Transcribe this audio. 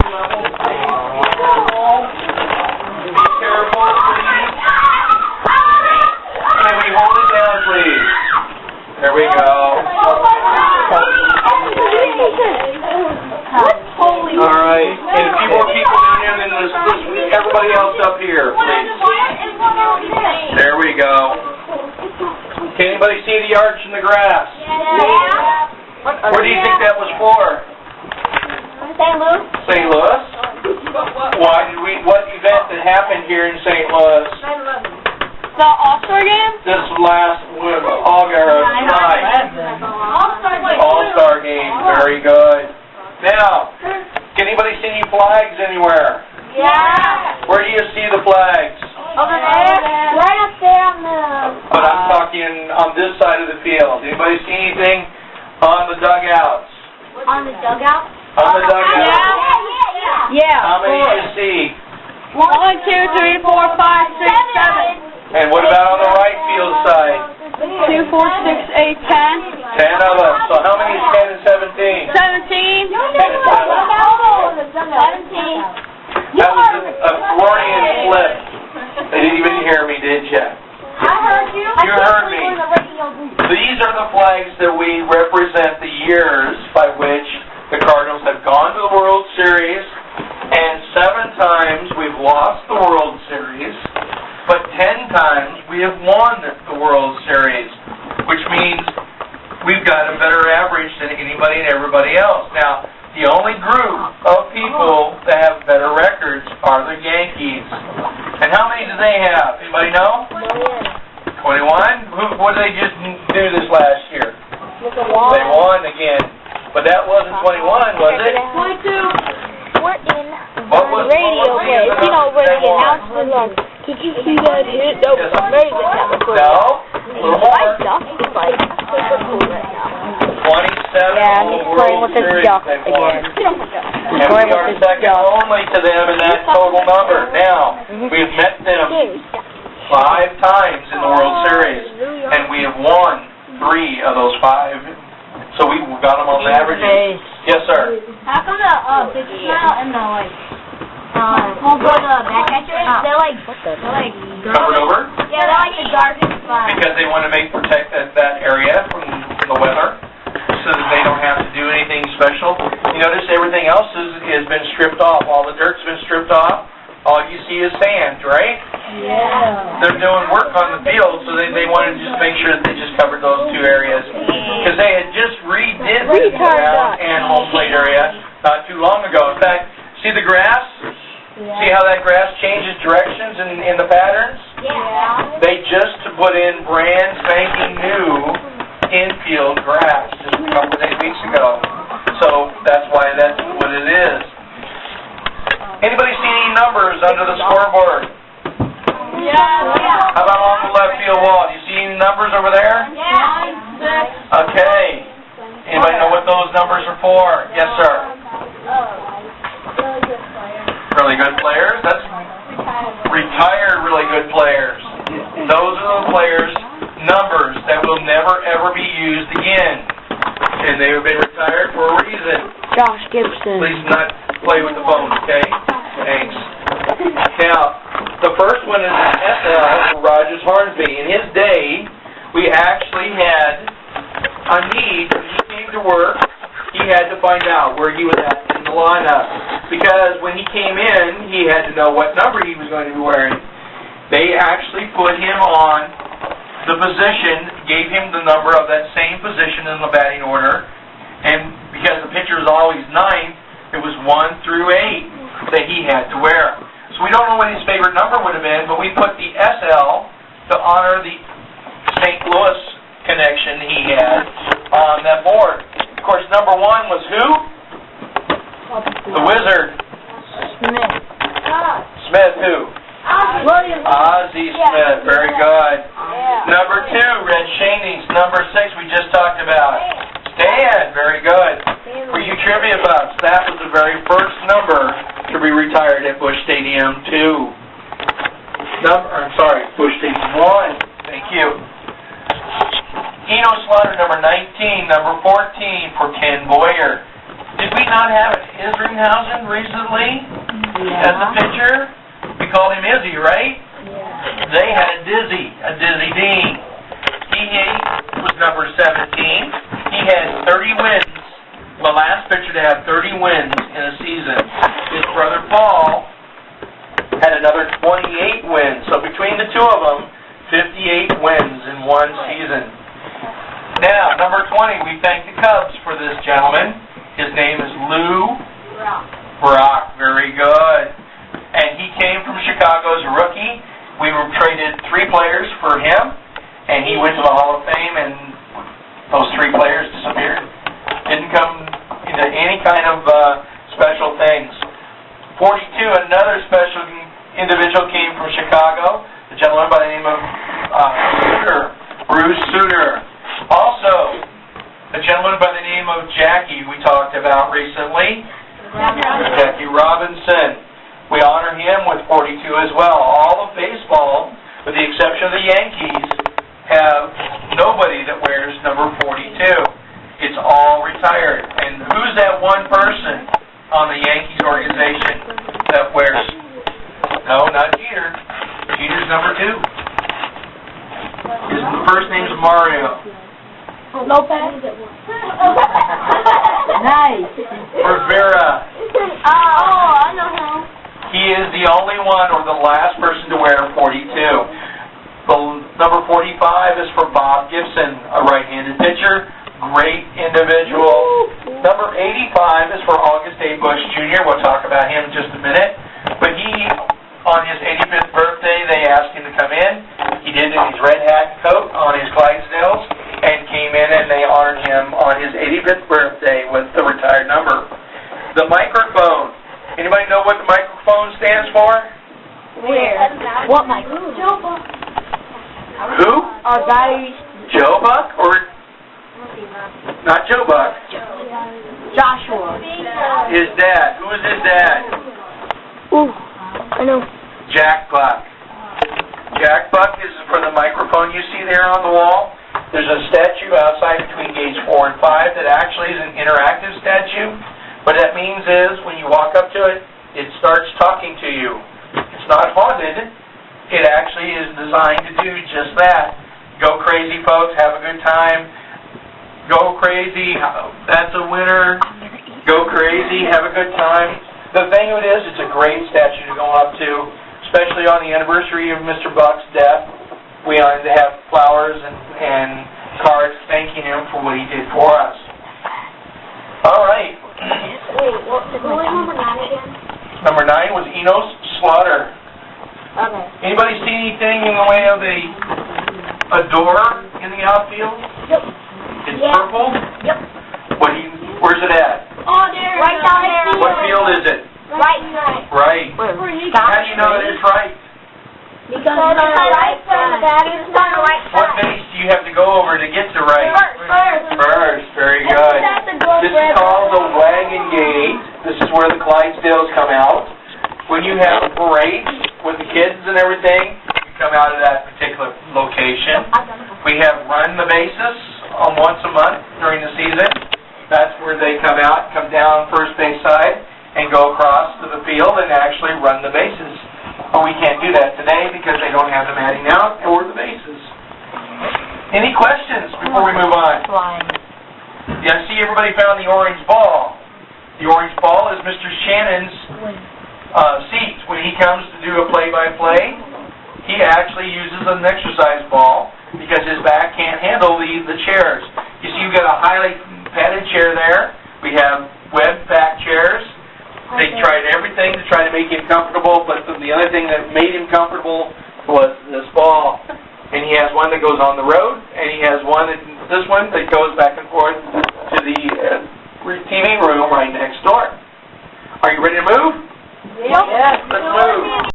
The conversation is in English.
Be careful, please. Can we hold it down, please? There we go. All right. And a few more people down here, and then everybody else up here, please. There we go. Can anybody see the arch in the grass? Yeah. Where do you think that was for? St. Louis. St. Louis? What event that happened here in St. Louis? The All-Star game? This last night. All-Star game. Very good. Now, can anybody see any flags anywhere? Yeah. Where do you see the flags? Over there. Right up there on the... But I'm talking on this side of the field. Anybody see anything on the dugouts? On the dugout? On the dugouts? Yeah. How many do you see? 1, 2, 3, 4, 5, 6, 7. And what about on the right field side? 2, 4, 6, 8, 10. 10 of them. So how many is 10 and 17? 17. 17. That was a Freudian slip. They didn't even hear me, did you? I heard you. You heard me. These are the flags that we represent the years by which the Cardinals have gone to the World Series, and 7 times we've lost the World Series, but 10 times we have won the World Series, which means we've got a better average than anybody and everybody else. Now, the only group of people that have better records are the Yankees. And how many do they have? Anybody know? 21? What did they just do this last year? They won again. But that wasn't 21, was it? 22. We're in radio place. You know, where the announcement was, did you see that hit? That was very good time. No? A little more. My duck is like super cool right now. 27 Yeah, he's playing with his series duck they won. again. And we are second only to them in that total number. Now, we've met them 5 times in the World Series, and we have won 3 of those 5. So we've got them on the averages. Yes, sir. How come the big smile and the won't go to the back catchers? They're like Covered over? Yeah, they're like the darkest spot. Because they want to protect that area from the weather, so that they don't have to do anything special. You notice everything else has been stripped off. All the dirt's been stripped off. All you see is sand, right? Yeah. They're doing work on the field, so they wanted to just make sure that they just covered those 2 areas. Because they had just redid the ground and home plate area not too long ago. In fact, see the grass? Yeah. See how that grass changes directions in the patterns? Yeah. They just put in brand spanking new infield grass just a couple of weeks ago. So that's why that's what it is. Anybody see any numbers under the scoreboard? Yeah. How about on the left field wall? Do you see any numbers over there? Yeah. Okay. Anybody know what those numbers are for? Yes, sir. Really good players? That's retired really good players. Those are the players' numbers that will never ever be used again. And they have been retired for a reason. Josh Gibson. Please not play with the phone, okay? Thanks. Now, the first one is an SL for Rogers Hornsby. In his day, we actually had a need. When he came to work, he had to find out where he was at in the lineup. Because when he came in, he had to know what number he was going to be wearing. They actually put him on the position, gave him the number of that same position in the batting order, and because the pitcher was always 9th, it was 1 through 8 that he had to wear. So we don't know what his favorite number would have been, but we put the SL to honor the St. Louis connection he had on that board. Of course, number 1 was who? The Wizard. Smith. Smith who? William. Ozzie Smith. Very good. Yeah. Number 2, Red Shaney's. Number 6 we just talked about. Stan. Very good. For you trivia buffs, that was the very first number to be retired at Busch Stadium 2. Busch Stadium 1. Thank you. Eno Slaughter, number 19. Number 14 for Ken Boyer. Did we not have Isringhausen recently as a pitcher? We called him Izzy, right? Yeah. They had a Dizzy Dean. He was number 17. He had 30 wins. The last pitcher to have 30 wins in a season. His brother Paul had another 28 wins. So between the two of them, 58 wins in one season. Now, number 20, we thank the Cubs for this gentleman. His name is Lou Brock. Very good. And he came from Chicago as a rookie. We traded 3 players for him, and he went to the Hall of Fame, and those 3 players disappeared. Didn't come into any kind of special things. 42, another special individual came from Chicago, a gentleman by the name of Bruce Sutter. Also, a gentleman by the name of Jackie we talked about recently, Jackie Robinson. We honor him with 42 as well. All of baseball, with the exception of the Yankees, have nobody that wears number 42. It's all retired. And who's that one person on the Yankees organization that wears? No, not Jeter. Jeter's number 2. His first name's Mario. Lopez. Nice. Rivera. Oh, I know him. He is the only one or the last person to wear 42. The number 45 is for Bob Gibson, a right-handed pitcher. Great individual. Number 85 is for August A. Bush Jr. We'll talk about him in just a minute. But he, on his 85th birthday, they asked him to come in. He did in his red hat coat on his Clydesdales and came in, and they honored him on his 85th birthday with the retired number. The microphone. Anybody know what the microphone stands for? Where? What microphone? Who? Our guys. Joe Buck or not Joe Buck? Joshua. His dad. Who is his dad? Ooh, I know. Jack Buck. Jack Buck is for the microphone you see there on the wall. There's a statue outside between gates 4 and 5 that actually is an interactive statue. What that means is when you walk up to it, it starts talking to you. It's not haunted. It actually is designed to do just that. Go crazy, folks. Have a good time. Go crazy. That's a winner. Go crazy. Have a good time. The thing of it is, it's a great statue to go up to, especially on the anniversary of Mr. Buck's death. We wanted to have flowers and cards thanking him for what he did for us. All right. Wait, what was number 9 again? Number 9 was Enos Slaughter. Okay. Anybody see anything in the way of a door in the outfield? Yep. It's purple? Yep. Where's it at? Oh, there. Right down there. What field is it? Right side. Right. How do you know that it's right? Because it's on the right side. It's on the right What side. base do you have to go over to get to right? First. Very good. This is called the wagon gate. This is where the Clydesdales come out. When you have parades with the kids and everything, you come out of that particular location. We have run the bases once a month during the season. That's where they come out, come down first base side, and go across to the field and actually run the bases. But we can't do that today because they don't have the matting out or the bases. Any questions before we move on? Yeah, I see everybody found the orange ball. The orange ball is Mr. Shannon's seat. When he comes to do a play-by-play, he actually uses an exercise ball because his back can't handle the chairs. You see, you've got a highly padded chair there. We have web back chairs. They tried everything to try to make him comfortable, but the only thing that made him comfortable was this ball. And he has one that goes on the road, and he has this one that goes back and forth to the TV room right next door. Are you ready to move? Yep. Let's move.